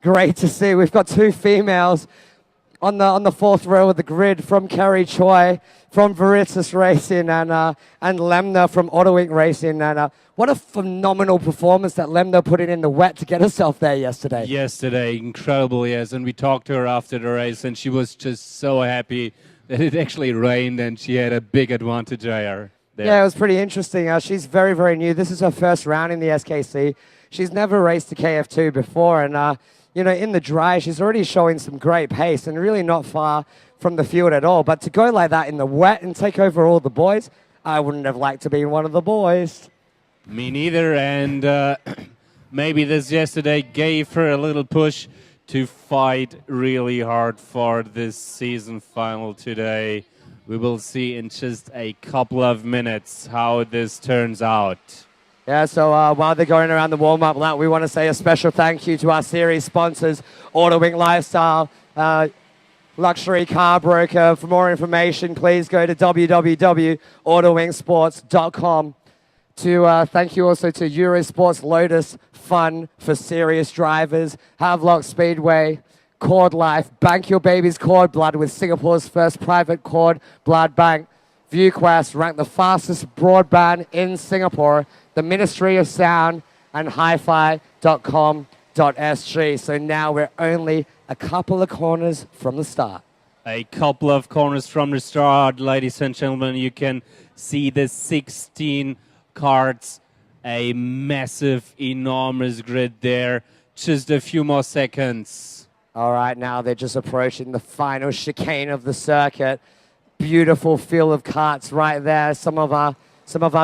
Great to see. We've got two females on the fourth row of the grid from Kerry Choi from Veritas Racing and Lemna from AutoInc Racing. And what a phenomenal performance that Lemna put in the wet to get herself there yesterday. Yesterday, incredible, yes. And we talked to her after the race, and she was just so happy that it actually rained and she had a big advantage there. Yeah, it was pretty interesting. She's very, very new. This is her first round in the SKC. She's never raced the KF2 before, and you know, in the dry, she's already showing some great pace and really not far from the field at all. But to go like that in the wet and take over all the boys, I wouldn't have liked to be one of the boys. Me neither, and maybe this yesterday gave her a little push to fight really hard for this season final today. We will see in just a couple of minutes how this turns out. Yeah, so while they're going around the warm-up lap, we want to say a special thank you to our series sponsors, AutoInc Lifestyle, Luxury Car Broker. For more information, please go to www.autoincsports.com. To thank you also to Eurosports Lotus Fun for serious drivers, Havelock Speedway, Cord Life, bank your baby's cord blood with Singapore's first private cord blood bank. ViewQuest, ranked the fastest broadband in Singapore, the Ministry of Sound, and hifi.com.sg. So now we're only a couple of corners from the start. A couple of corners from the start, ladies and gentlemen. You can see the 16 karts, a massive, enormous grid there. Just a few more seconds. All right, now they're just approaching the final chicane of the circuit. Beautiful field of karts right there. Some of our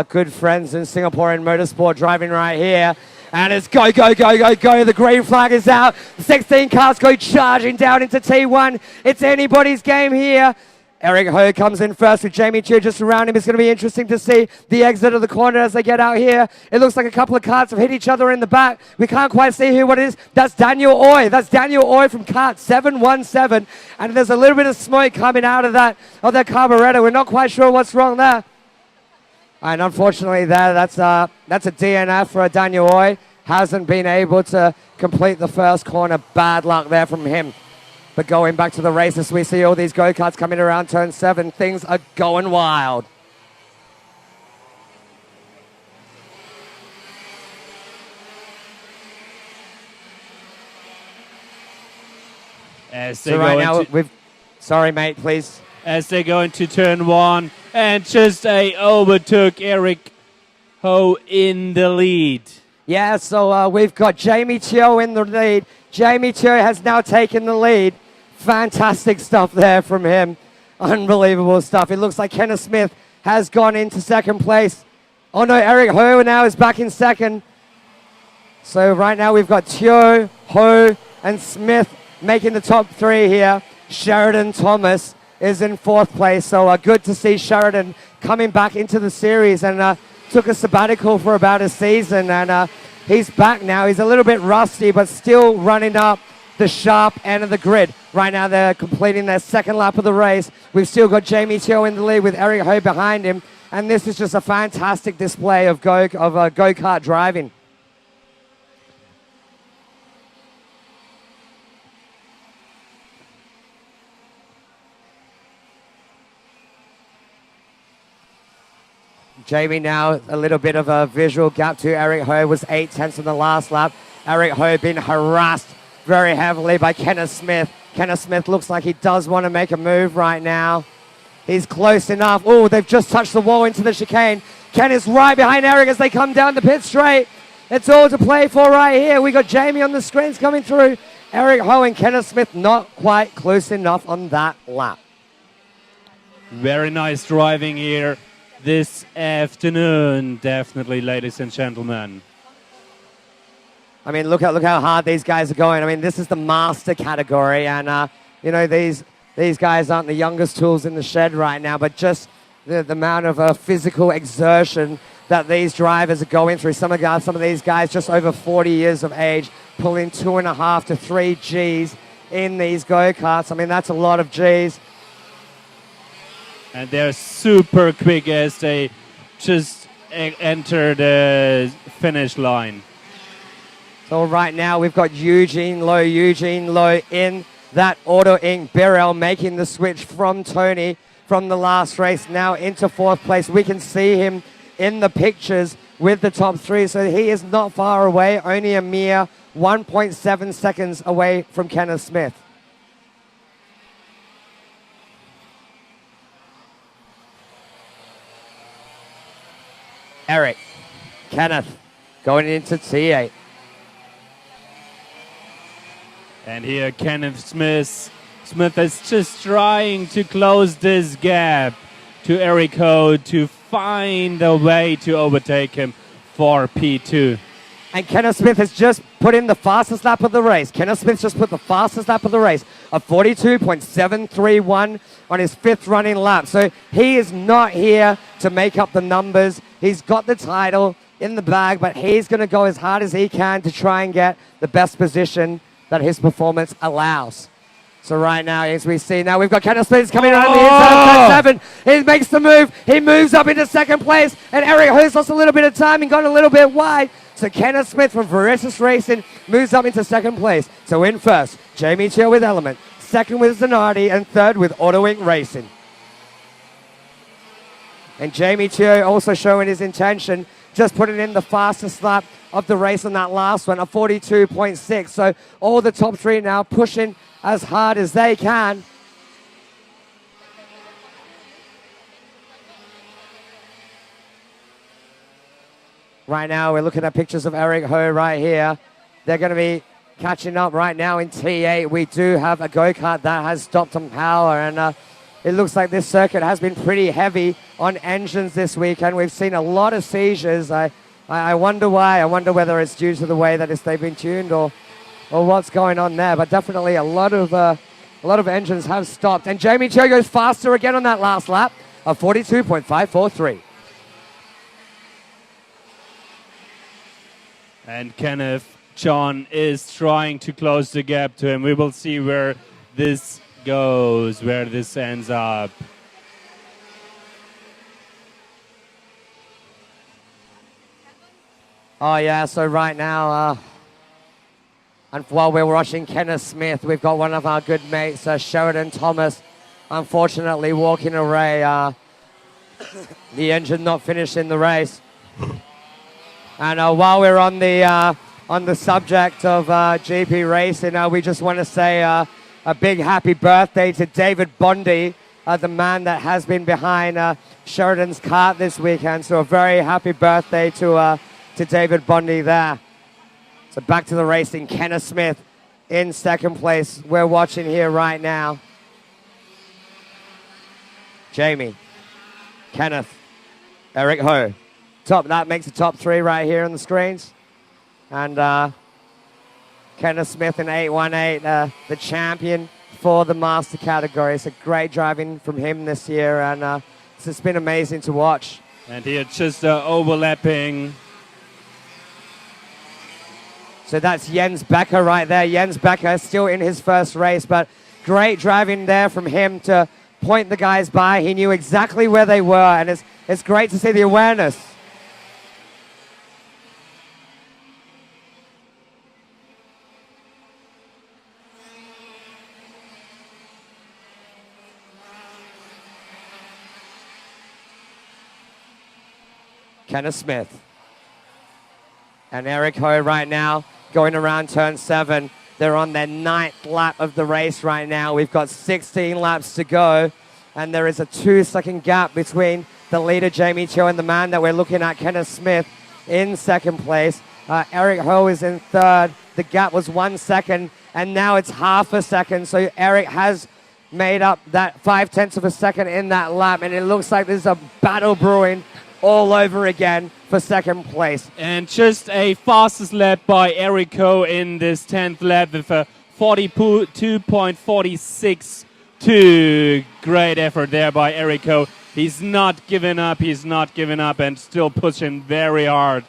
good friends in Singaporean motorsport driving right here. And it's go, go, go, go, go. The green flag is out. The 16 cars go charging down into T1. It's anybody's game here. Eric Ho comes in first with Jamie Chu just around him. It's going to be interesting to see the exit of the corner as they get out here. It looks like a couple of karts have hit each other in the back. We can't quite see what it is. That's Daniel Oy. That's Daniel Oy from kart 717. And there's a little bit of smoke coming out of that carburetor. We're not quite sure what's wrong there. And unfortunately that's a DNF for Daniel Oy. Hasn't been able to complete the first corner. Bad luck there from him. But going back to the races, we see all these go-karts coming around turn 7. Things are going wild. So right now, sorry, mate, please. As they go into turn 1, and just overtook Eric Ho in the lead. Yeah, so we've got Jamie Teo in the lead. Jamie Teo has now taken the lead. Fantastic stuff there from him. Unbelievable stuff. It looks like Kenneth Smith has gone into second place. Oh no, Eric Ho now is back in second. So right now we've got Teo, Ho, and Smith making the top 3 here. Sheridan Thomas is in 4th place. So good to see Sheridan coming back into the series and took a sabbatical for about a season. And he's back now. He's a little bit rusty, but still running up the sharp end of the grid. Right now they're completing their second lap of the race. We've still got Jamie Teo in the lead with Eric Ho behind him. And this is just a fantastic display of go-kart driving. Jamie now a little bit of a visual gap to Eric Ho. Was 8/10 in the last lap. Eric Ho being harassed very heavily by Kenneth Smith. Kenneth Smith looks like he does want to make a move right now. He's close enough. Oh, they've just touched the wall into the chicane. Ken is right behind Eric as they come down the pit straight. It's all to play for right here. We got Jamie on the screens coming through. Eric Ho and Kenneth Smith not quite close enough on that lap. Very nice driving here this afternoon, definitely, ladies and gentlemen. I mean, look how hard these guys are going. I mean, this is the master category, and you know, these guys aren't the youngest tools in the shed right now, but just the amount of physical exertion that these drivers are going through. Some of these guys just over 40 years of age, pulling 2.5 to 3 Gs in these go-karts. I mean, that's a lot of Gs. And they're super quick as they just enter the finish line. So right now we've got Eugene Lowe in that AutoInc Birrell making the switch from Tony from the last race now into 4th place. We can see him in the pictures with the top 3, so he is not far away, only a mere 1.7 seconds away from Kenneth Smith. Eric, Kenneth going into T8. And here Kenneth Smith is just trying to close this gap to Eric Ho to find a way to overtake him for P2. And Kenneth Smith has just put in the fastest lap of the race. Kenneth Smith just put the fastest lap of the race, a 42.731 on his 5th running lap. So he is not here to make up the numbers. He's got the title in the bag, but he's going to go as hard as he can to try and get the best position that his performance allows. So right now, as we see now, we've got Kenneth Smith coming around the inside of 7. He makes the move. He moves up into 2nd place, and Eric Ho's lost a little bit of time and got a little bit wide. So Kenneth Smith from Veritas Racing moves up into 2nd place. So in first, Jamie Chill with Element, 2nd with Zanardi, and 3rd with AutoInc Racing. And Jamie Chill also showing his intention, just putting in the fastest lap of the race on that last one, a 42.6. So all the top 3 now pushing as hard as they can. Right now, we're looking at pictures of Eric Ho right here. They're going to be catching up right now in T8. We do have a go-kart that has stopped on power, and it looks like this circuit has been pretty heavy on engines this weekend. We've seen a lot of seizures. I wonder why. I wonder whether it's due to the way that they've been tuned or what's going on there. But definitely a lot of engines have stopped. And Jamie Cho goes faster again on that last lap, a 42.543. And Kenneth John is trying to close the gap to him. We will see where this goes, where this ends up. Oh, yeah, so right now, and while we're watching Kenneth Smith, we've got one of our good mates, Sheridan Thomas, unfortunately walking away. The engine not finishing the race. And while we're on the subject of GP racing, we just want to say a big happy birthday to David Bondi, the man that has been behind Sheridan's kart this weekend. So a very happy birthday to David Bondi there. So back to the racing. Kenneth Smith in 2nd place. We're watching here right now. Jamie, Kenneth, Eric Ho. That makes the top 3 right here on the screens. And Kenneth Smith in 818, the champion for the master category. It's a great driving from him this year, and it's just been amazing to watch. And here just overlapping. So that's Jens Becker right there. Jens Becker still in his first race, but great driving there from him to point the guys by. He knew exactly where they were, and it's great to see the awareness. Kenneth Smith and Eric Ho right now going around turn 7. They're on their 9th lap of the race right now. We've got 16 laps to go, and there is a 2-second gap between the leader, Jamie Cho, and the man that we're looking at, Kenneth Smith, in 2nd place. Eric Ho is in 3rd. The gap was 1 second, and now it's half a second. So Eric has made up that 0.5 of a second in that lap, and it looks like there's a battle brewing all over again for 2nd place. And just a fastest lap by Eric Ho in this 10th lap with a 42.462. Great effort there by Eric Ho. He's not giving up, and still pushing very hard.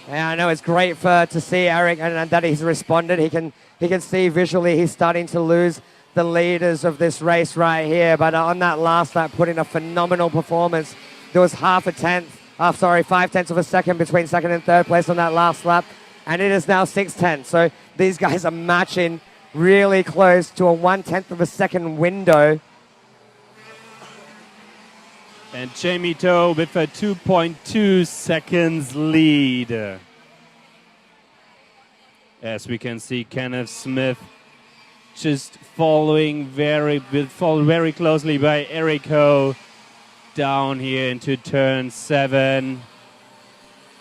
Yeah, I know it's great to see Eric and that he's responded. He can see visually he's starting to lose the leaders of this race right here, but on that last lap put in a phenomenal performance. There was 0.5 of a second between 2nd and 3rd place on that last lap. and it is now 6:10. So these guys are matching really close to a 1/10 of a second window. And Jamie Toe with a 2.2 seconds lead. As we can see, Kenneth Smith just followed very closely by Eric Ho down here into turn 7.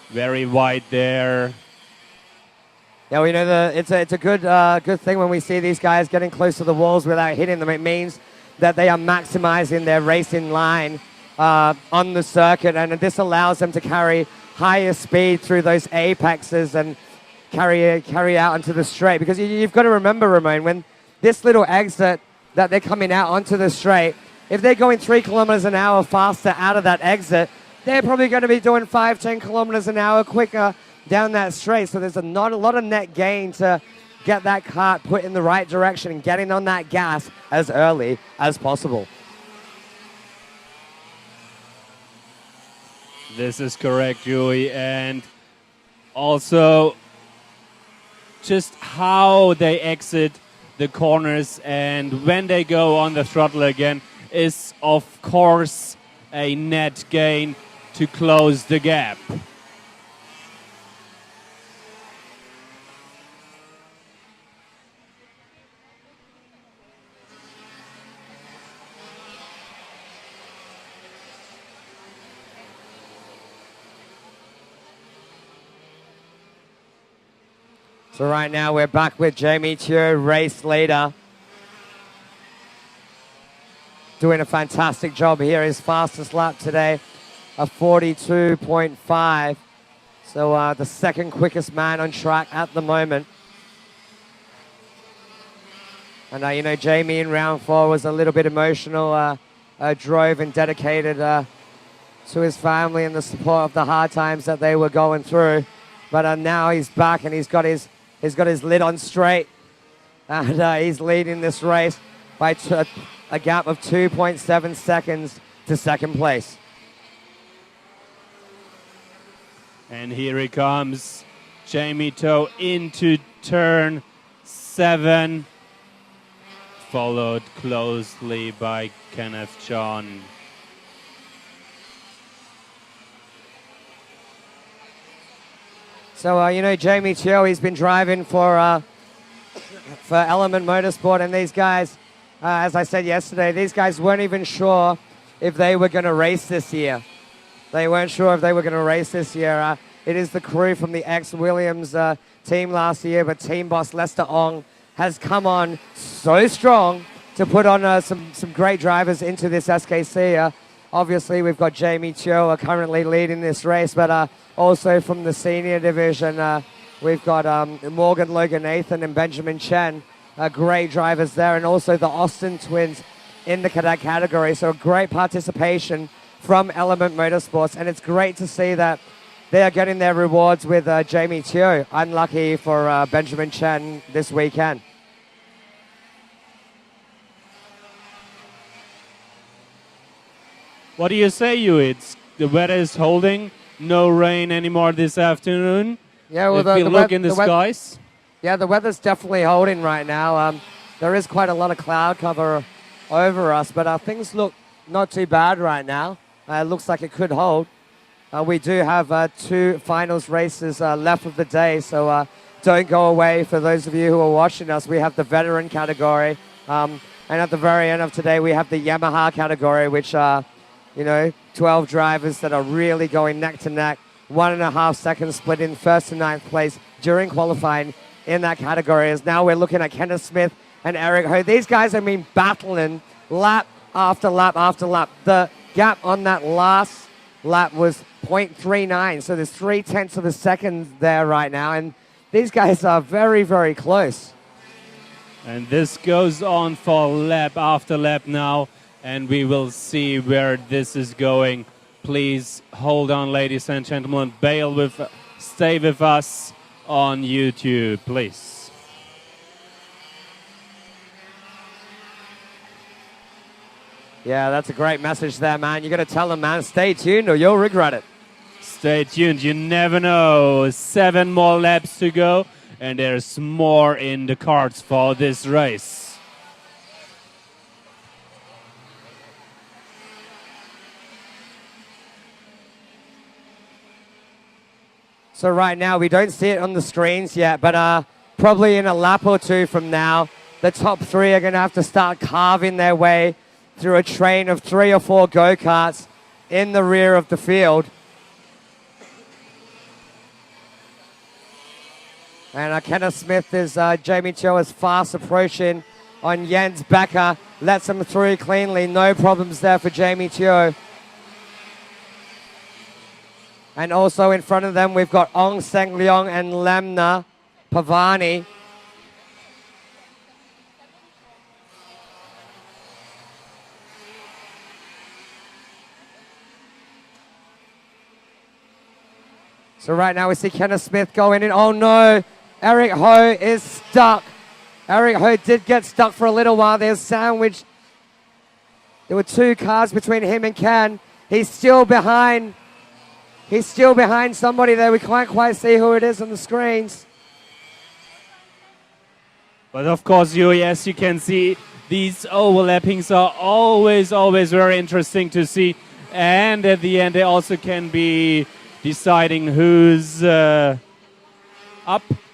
Very wide there. Yeah, we know it's a good thing when we see these guys getting close to the walls without hitting them. It means that they are maximizing their racing line on the circuit, and this allows them to carry higher speed through those apexes and carry out into the straight. Because you've got to remember, Ramon, when this little exit that they're coming out onto the straight, if they're going 3 kilometers an hour faster out of that exit, they're probably going to be doing 5-10 kilometers an hour quicker down that straight. So there's not a lot of net gain to get that kart put in the right direction and getting on that gas as early as possible. This is correct, Yuey. And also just how they exit the corners and when they go on the throttle again is, of course, a net gain to close the gap. So right now we're back with Jamie Teo, race leader. Doing a fantastic job here. His fastest lap today, a 42.5. So the second quickest man on track at the moment. And you know, Jamie in round 4 was a little bit emotional, drove and dedicated to his family and the support of the hard times that they were going through. But now he's back and he's got his lid on straight, and he's leading this race by a gap of 2.7 seconds to second place. And here he comes, Jamie Toe into turn 7, followed closely by Kenneth John. So, you know, Jamie Teo, he's been driving for Element Motorsport, and these guys, as I said yesterday, these guys weren't even sure if they were going to race this year. They weren't sure if they were going to race this year. It is the crew from the ex-Williams team last year, but team boss Lester Ong has come on so strong to put on some great drivers into this SKC. Obviously, we've got Jamie Teo currently leading this race, but also from the senior division, we've got Morgan Logan Nathan and Benjamin Chen, great drivers there, and also the Austin twins in the cadet category. So great participation from Element Motorsports, and it's great to see that they are getting their rewards with Jamie Teo. Unlucky for Benjamin Chen this weekend. What do you say, Yuey? The weather is holding. No rain anymore this afternoon. Yeah, well, if you look in the skies. Yeah, the weather's definitely holding right now. There is quite a lot of cloud cover over us, but things look not too bad right now. It looks like it could hold. We do have 2 finals races left of the day, so don't go away. For those of you who are watching us, we have the veteran category, and at the very end of today, we have the Yamaha category, which you know, 12 drivers that are really going neck to neck. 1.5 seconds split in first to 9th place during qualifying in that category. As now we're looking at Kenneth Smith and Eric Ho. These guys have been battling lap after lap after lap. The gap on that last lap was 0.39, so there's 0.3 of a second there right now, and these guys are very, very close. And this goes on for lap after lap now, and we will see where this is going. Please hold on, ladies and gentlemen. Stay with us on YouTube, please. Yeah, that's a great message there, man. You got to tell them, man, stay tuned or you'll regret it. Stay tuned, you never know. 7 more laps to go, and there's more in the cards for this race. So right now, we don't see it on the screens yet, but probably in a lap or two from now, the top 3 are going to have to start carving their way through a train of 3 or 4 go-karts in the rear of the field. And Kenneth Smith is, Jamie Cho is fast approaching on Jens Becker. Lets him through cleanly. No problems there for Jamie Cho. And also in front of them, we've got Ong Seng Leong and Lemna Pavani. So right now we see Kenneth Smith going in. Oh no, Eric Ho is stuck. Eric Ho did get stuck for a little while. There's sandwiched. There were 2 cars between him and Ken. He's still behind. He's still behind somebody there. We can't quite see who it is on the screens. But of course, Yuey, as you can see, these overlappings are always very interesting to see. And at the end, they also can be deciding who's up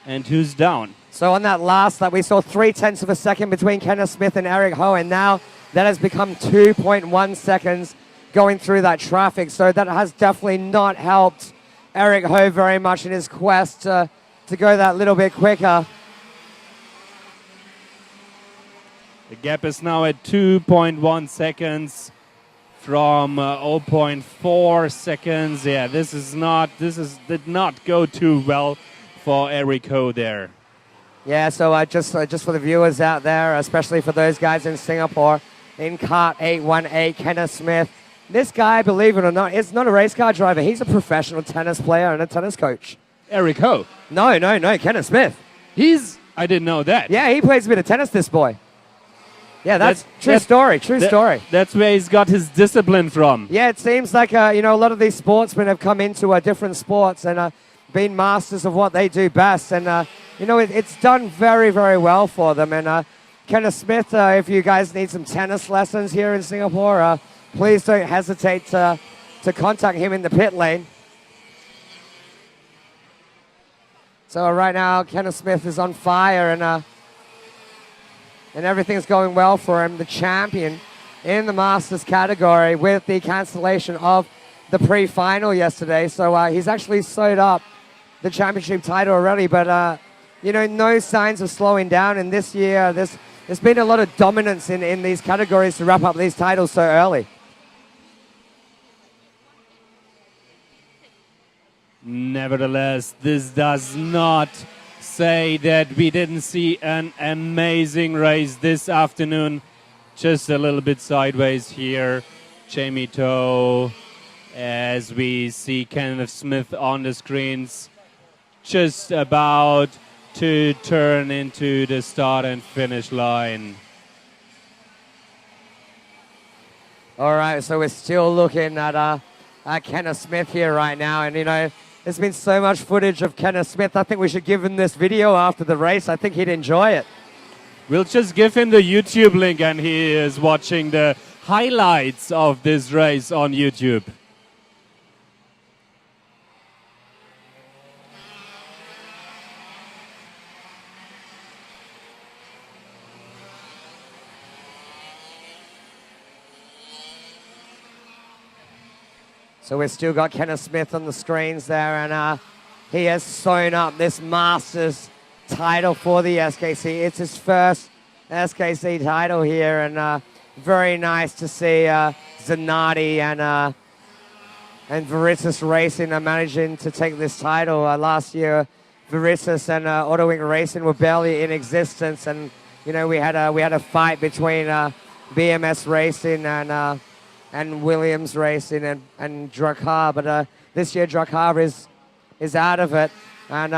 and who's down. So on that last lap, we saw 0.3 of a second between Kenneth Smith and Eric Ho, and now that has become 2.1 seconds going through that traffic. So that has definitely not helped Eric Ho very much in his quest to go that little bit quicker. The gap is now at 2.1 seconds from 0.4 seconds. Yeah, this did not go too well for Eric Ho there. Yeah, so just for the viewers out there, especially for those guys in Singapore, in Kart 818, Kenneth Smith. This guy, believe it or not, is not a race car driver. He's a professional tennis player and a tennis coach. Eric Ho? No, Kenneth Smith. I didn't know that. Yeah, he plays a bit of tennis, this boy. Yeah, that's true story. That's where he's got his discipline from. Yeah, it seems like, a lot of these sportsmen have come into different sports and been masters of what they do best. And, it's done very, very well for them. And Kenneth Smith, if you guys need some tennis lessons here in Singapore, please don't hesitate to contact him in the pit lane. So right now, Kenneth Smith is on fire, and everything's going well for him. The champion in the Masters category with the cancellation of the pre-final yesterday. So he's actually sewed up the championship title already, but no signs of slowing down. And this year, there's been a lot of dominance in these categories to wrap up these titles so early. Nevertheless, this does not say that we didn't see an amazing race this afternoon. Just a little bit sideways here. Jamie Toe, as we see Kenneth Smith on the screens, just about to turn into the start and finish line. All right, so we're still looking at Kenneth Smith here right now, and there's been so much footage of Kenneth Smith. I think we should give him this video after the race. I think he'd enjoy it. We'll just give him the YouTube link, and he is watching the highlights of this race on YouTube. So we've still got Kenneth Smith on the screens there, and he has sewn up this Masters title for the SKC. It's his first SKC title here, and very nice to see Zanardi and Veritas Racing are managing to take this title. Last year, Veritas and AutoInc Racing were barely in existence, and we had a fight between BMS Racing and Williams Racing and Drakkar, but this year Drakkar is out of it, and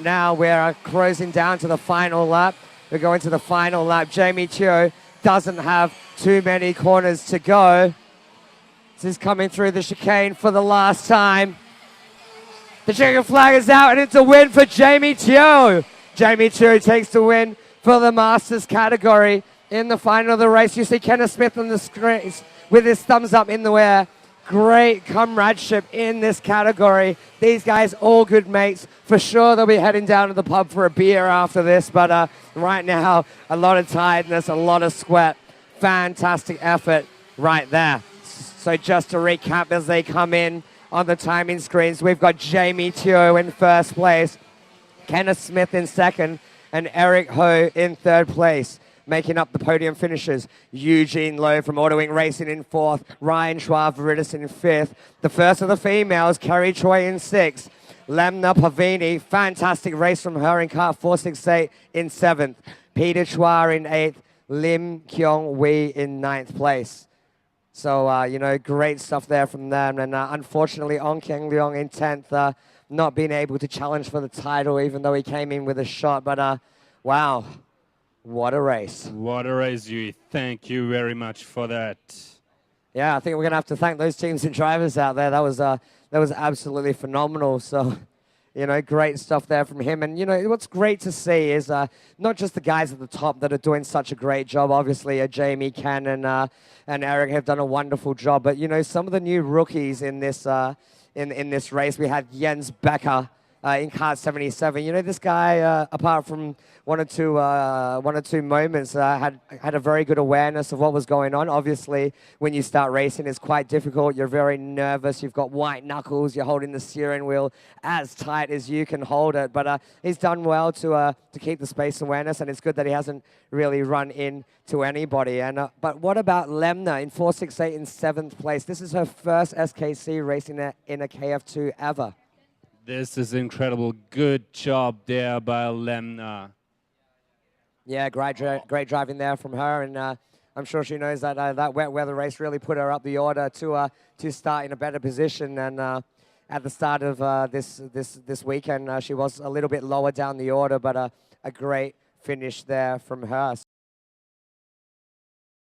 now we're cruising down to the final lap. We're going to the final lap. Jamie Chiu doesn't have too many corners to go. This is coming through the chicane for the last time. The checkered flag is out, and it's a win for Jamie Teo. Jamie Teo takes the win for the Masters category. In the final of the race, you see Kenneth Smith on the screen with his thumbs up in the air. Great comradeship in this category. These guys all good mates. For sure they'll be heading down to the pub for a beer after this, but right now, a lot of tiredness, a lot of sweat. Fantastic effort right there. So just to recap as they come in on the timing screens, we've got Jamie Teo in first place, Kenneth Smith in second, and Eric Ho in third place. Making up the podium finishers, Eugene Lowe from AutoInc Racing in fourth, Ryan Schwab-Veritas in fifth. The first of the females, Kerry Choi in sixth, Lemna Pavini, fantastic race from her in car 468 in seventh, Peter Chua in eighth, Lim Kyung Wee in ninth place. So, you know, great stuff there from them. And unfortunately, Ong Keng Leong in 10th, not being able to challenge for the title, even though he came in with a shot. But, wow. What a race. What a race, Yuey. Thank you very much for that. Yeah, I think we're going to have to thank those teams and drivers out there. That was absolutely phenomenal. So, you know, great stuff there from him. And, you know, what's great to see is not just the guys at the top that are doing such a great job. Obviously, Jamie, Ken, and Eric have done a wonderful job. But, you know, some of the new rookies in this in this race, we had Jens Becker in Kart 77. You know, this guy, apart from one or two moments, had a very good awareness of what was going on. Obviously, when you start racing, it's quite difficult. You're very nervous. You've got white knuckles. You're holding the steering wheel as tight as you can hold it. But he's done well to keep the space awareness, and it's good that he hasn't really run into anybody. And but what about Lemna in 468 in 7th place? This is her first SKC racing in a KF2 ever. This is incredible. Good job there by Lemna. Yeah, great driving there from her, and I'm sure she knows that that wet weather race really put her up the order to start in a better position. And at the start of this weekend, she was a little bit lower down the order, but a great finish there from her.